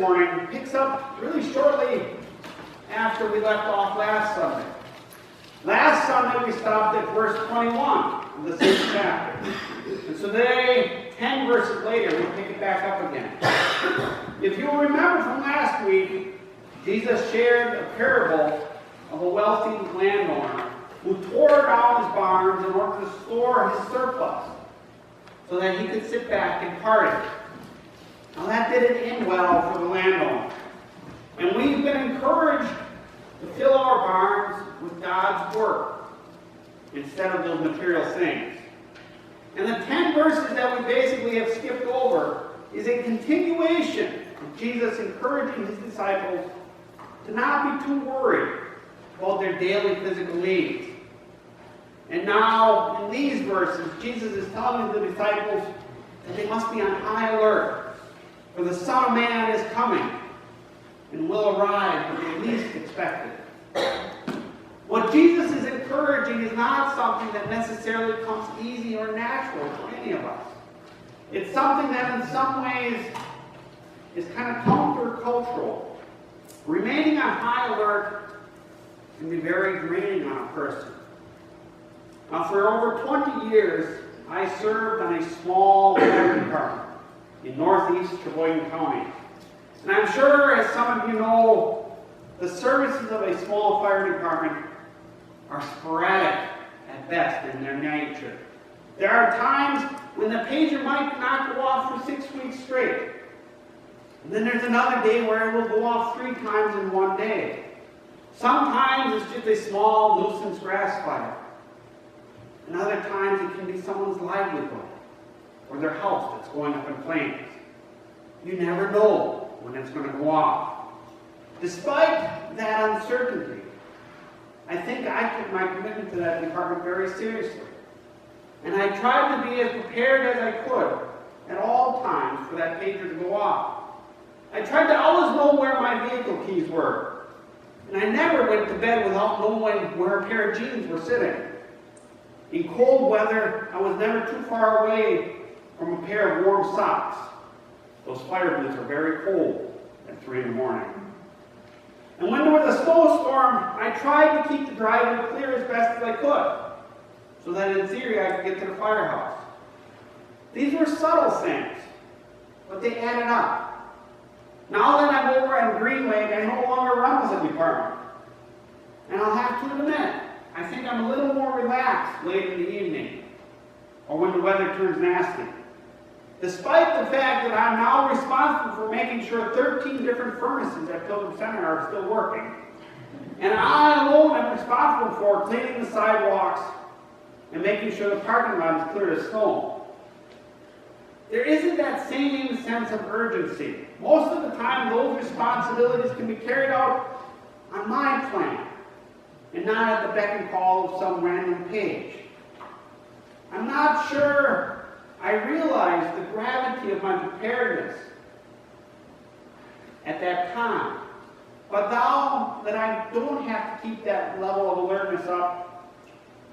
morning picks up really shortly after we left off last Sunday. Last Sunday we stopped at verse 21 of the same chapter. And so today, 10 verses later, we'll pick it back up again. If you'll remember from last week, Jesus shared a parable of a wealthy landowner who tore down his barns in order to store his surplus so that he could sit back and party. Now that didn't end well for the landowner. And we've been encouraged to fill our barns with God's Word instead of those material things. And the 10 verses that we basically have skipped over is a continuation of Jesus encouraging his disciples to not be too worried about their daily physical needs. And now, in these verses, Jesus is telling the disciples that they must be on high alert, for the Son of Man is coming and will arrive when they least expect it. What Jesus is encouraging is not something that necessarily comes easy or natural for any of us. It's something that in some ways is kind of countercultural. Remaining on high alert can be very draining on a person. Now, for over 20 years, I served on a small fire department in northeast Sheboygan County. And I'm sure, as some of you know, the services of a small fire department are sporadic at best in their nature. There are times when the pager might not go off for 6 weeks straight. And then there's another day where it will go off 3 times in one day. Sometimes it's just a small nuisance grass fire. And other times it can be someone's livelihood or their house that's going up in flames. You never know when it's going to go off. Despite that uncertainty, I think I took my commitment to that department very seriously. And I tried to be as prepared as I could at all times for that pager to go off. I tried to always know where my vehicle keys were. And I never went to bed without knowing where a pair of jeans were sitting. In cold weather, I was never too far away from a pair of warm socks. Those fire boots are very cold at 3 in the morning. And when there was a snowstorm, I tried to keep the driveway clear as best as I could, so that in theory I could get to the firehouse. These were subtle things, but they added up. Now that I'm over on Green Lake, I no longer run with the department. And I'll have to admit, I think I'm a little more relaxed late in the evening, or when the weather turns nasty. Despite the fact that I'm now responsible for making sure 13 different furnaces at Pilgrim Center are still working. And I alone am responsible for cleaning the sidewalks and making sure the parking lot is clear of snow. There isn't that same sense of urgency. Most of the time, those responsibilities can be carried out on my plan and not at the beck and call of some random page. I'm not sure I realized the gravity of my preparedness at that time. But now that I don't have to keep that level of alertness up,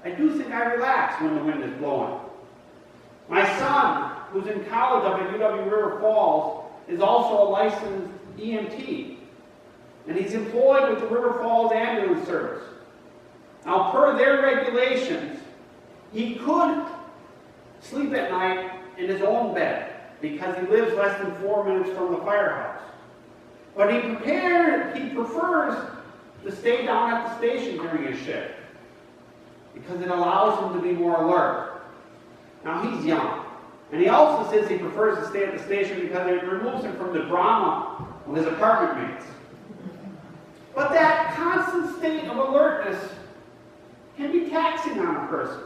I do think I relax when the wind is blowing. My son, who's in college up at UW River Falls, is also a licensed EMT. And he's employed with the River Falls Ambulance Service. Now, per their regulations, he could sleep at night in his own bed because he lives less than 4 minutes from the firehouse. But he prefers to stay down at the station during his shift because it allows him to be more alert. Now he's young. And he also says he prefers to stay at the station because it removes him from the drama of his apartment mates. But that constant state of alertness can be taxing on a person.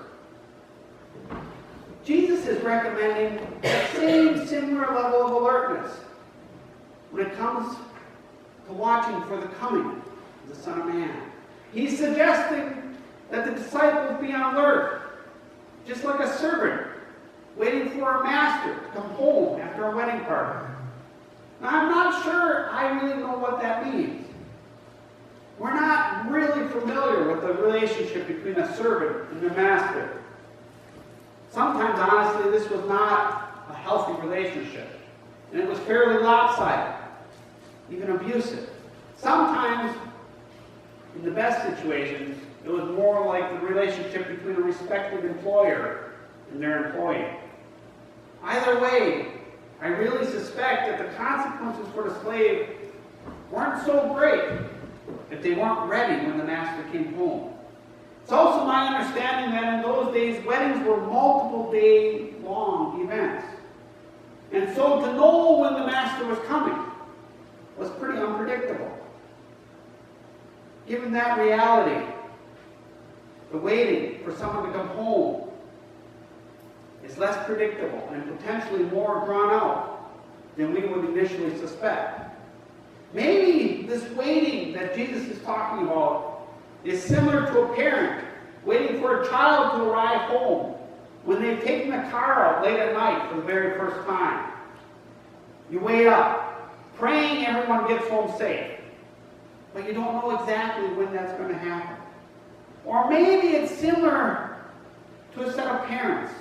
Jesus is recommending the same similar level of alertness when it comes to watching for the coming of the Son of Man. He's suggesting that the disciples be on alert, just like a servant waiting for a master to come home after a wedding party. Now, I'm not sure I really know what that means. We're not really familiar with the relationship between a servant and their master. Sometimes, honestly, this was not a healthy relationship, and it was fairly lopsided. even abusive. Sometimes, in the best situations, it was more like the relationship between a respected employer and their employee. Either way, I really suspect that the consequences for the slave weren't so great if they weren't ready when the master came home. It's also my understanding that in those days, weddings were multiple day-long events. And so to know when the master was coming was pretty unpredictable. Given that reality, the waiting for someone to come home is less predictable and potentially more drawn out than we would initially suspect. Maybe this waiting that Jesus is talking about is similar to a parent waiting for a child to arrive home when they've taken the car out late at night for the very first time. You wait up, praying everyone gets home safe, but you don't know exactly when that's going to happen. Or maybe it's similar to a set of parents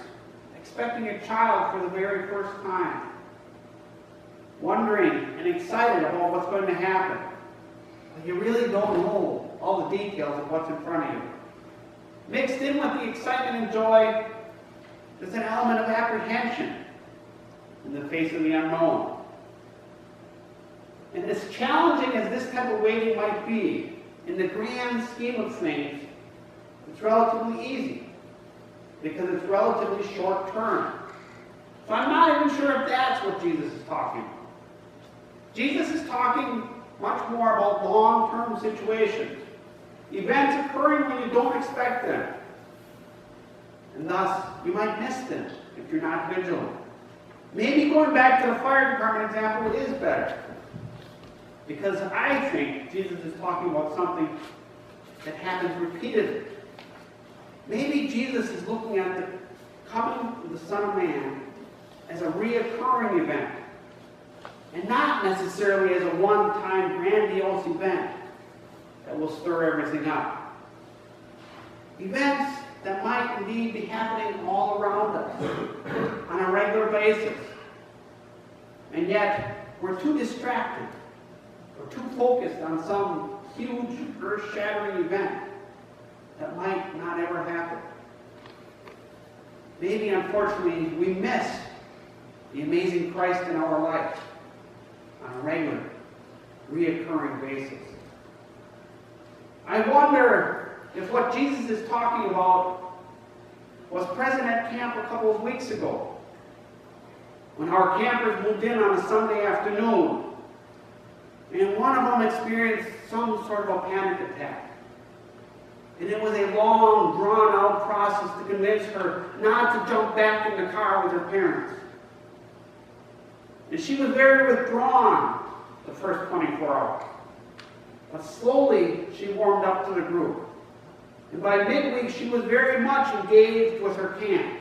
expecting a child for the very first time, wondering and excited about what's going to happen, but you really don't know all the details of what's in front of you. Mixed in with the excitement and joy, there's an element of apprehension in the face of the unknown. And as challenging as this type of waiting might be, in the grand scheme of things, it's relatively easy because it's relatively short term. So I'm not even sure if that's what Jesus is talking about. Jesus is talking much more about long-term situations, events occurring when you don't expect them. And thus, you might miss them if you're not vigilant. Maybe going back to the fire department example is better. Because I think Jesus is talking about something that happens repeatedly. Maybe Jesus is looking at the coming of the Son of Man as a reoccurring event, and not necessarily as a one-time grandiose event that will stir everything up. Events that might indeed be happening all around us on a regular basis, and yet we're too distracted or too focused on some huge, earth-shattering event that might not ever happen. Maybe, unfortunately, we miss the amazing Christ in our life on a regular, reoccurring basis. I wonder if what Jesus is talking about was present at camp a couple of weeks ago, when our campers moved in on a Sunday afternoon, and one of them experienced some sort of a panic attack. And it was a long, drawn-out process to convince her not to jump back in the car with her parents. And she was very withdrawn the first 24 hours. But slowly, she warmed up to the group. And by midweek, she was very much engaged with her camp.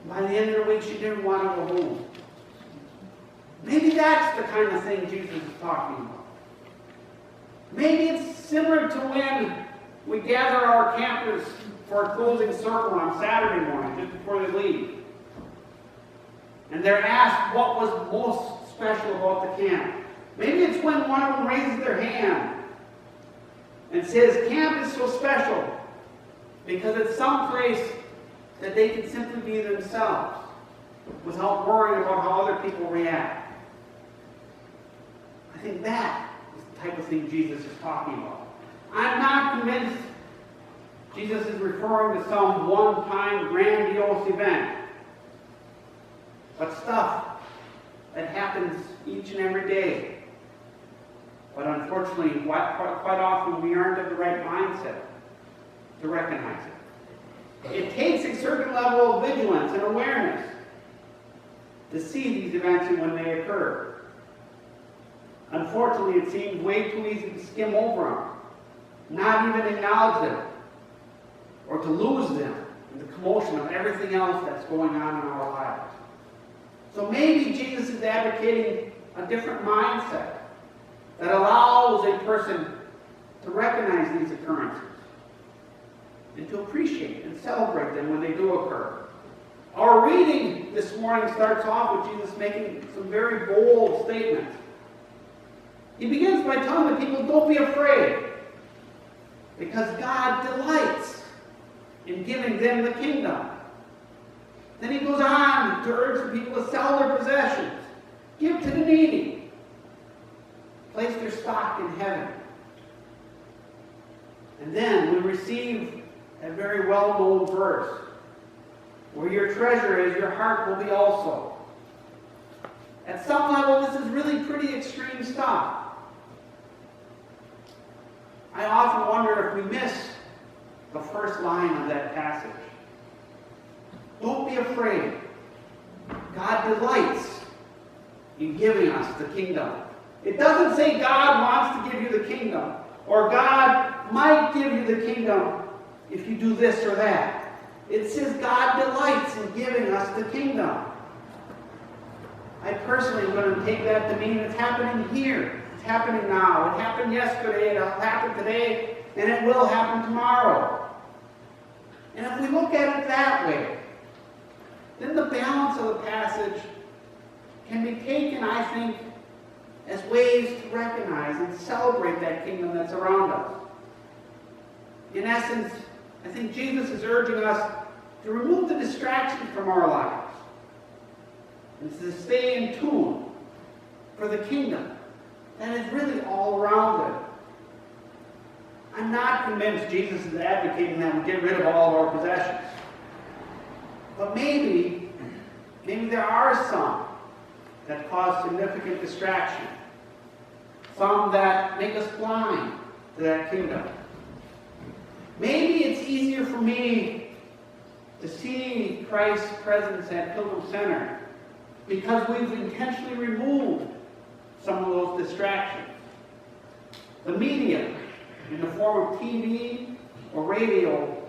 By the end of the week, she didn't want to go home. Maybe that's the kind of thing Jesus is talking about. Maybe it's similar to when we gather our campers for a closing circle on Saturday morning, just before they leave. And they're asked what was most special about the camp. Maybe it's when one of them raises their hand and says, camp is so special because it's some place that they can simply be themselves without worrying about how other people react. I think that is the type of thing Jesus is talking about. I'm not convinced Jesus is referring to some one-time grandiose event, but stuff that happens each and every day. But unfortunately, quite often we aren't of the right mindset to recognize it. It takes a certain level of vigilance and awareness to see these events and when they occur. Unfortunately, it seems way too easy to skim over them, not even acknowledge them, or to lose them in the commotion of everything else that's going on in our lives. So maybe Jesus is advocating a different mindset that allows a person to recognize these occurrences and to appreciate and celebrate them when they do occur. Our reading this morning starts off with Jesus making some very bold statements. He begins by telling the people, don't be afraid, because God delights in giving them the kingdom. Then he goes on to urge the people to sell their possessions, give to the needy, place their stock in heaven. And then we receive a very well-known verse, where your treasure is, your heart will be also. At some level, this is really pretty extreme stuff. I often wonder if we miss the first line of that passage. Don't be afraid. God delights in giving us the kingdom. It doesn't say God wants to give you the kingdom, or God might give you the kingdom if you do this or that. It says God delights in giving us the kingdom. I personally am going to take that to mean it's happening here. It's happening now. It happened yesterday, it'll happen today, and it will happen tomorrow. And if we look at it that way, then the balance of the passage can be taken, I think, as ways to recognize and celebrate that kingdom that's around us. In essence, I think Jesus is urging us to remove the distractions from our lives and to stay in tune for the kingdom that is really all around it. I'm not convinced Jesus is advocating that we get rid of all of our possessions. But maybe there are some that cause significant distraction. Some that make us blind to that kingdom. Maybe it's easier for me to see Christ's presence at Pilgrim Center because we've intentionally removed some of those distractions. The media, in the form of TV or radio,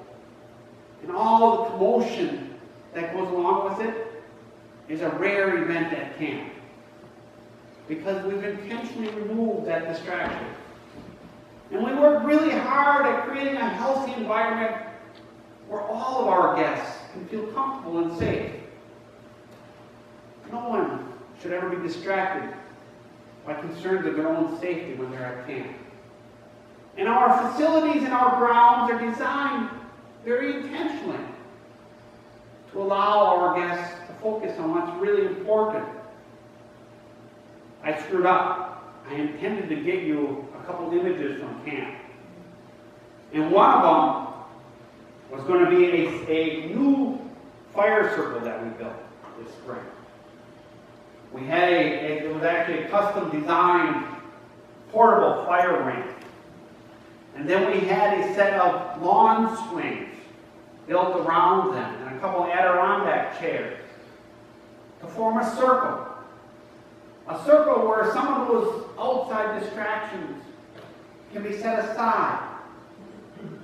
and all the commotion that goes along with it, is a rare event at camp. Because we've intentionally removed that distraction. And we work really hard at creating a healthy environment where all of our guests can feel comfortable and safe. No one should ever be distracted by concerns of their own safety when they're at camp. And our facilities and our grounds are designed very intentionally to allow our guests to focus on what's really important. I screwed up. I intended to get you a couple images from camp. And one of them was going to be a new fire circle that we built this spring. We had it was actually a custom designed portable fire ring. And then we had a set of lawn swings built around them and a couple Adirondack chairs to form a circle. A circle where some of those outside distractions can be set aside.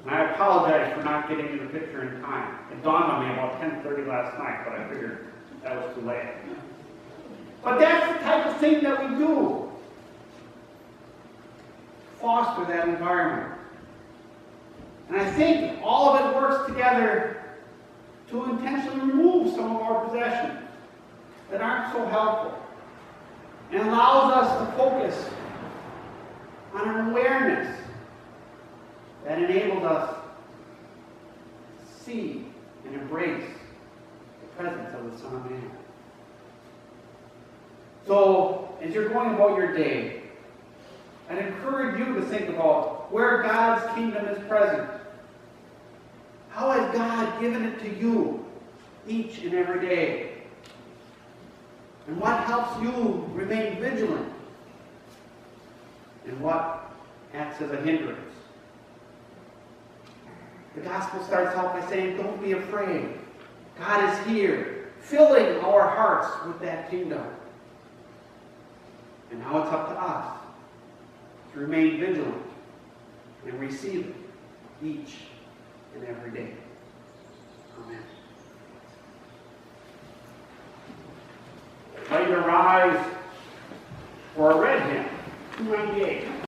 And I apologize for not getting you the picture in time. It dawned on me about 10:30 last night, but I figured that was too late. But that's the type of thing that we do. Foster that environment. And I think all of it works together to intentionally remove some of our possessions that aren't so helpful. And allows us to focus on an awareness that enables us to see and embrace the presence of the Son of Man. So, as you're going about your day, I'd encourage you to think about where God's kingdom is present. How has God given it to you each and every day? And what helps you remain vigilant? And what acts as a hindrance? The gospel starts out by saying, don't be afraid. God is here, filling our hearts with that kingdom. And now it's up to us to remain vigilant and receive it each and every day. Amen. Let your rise for a red hymn, 298.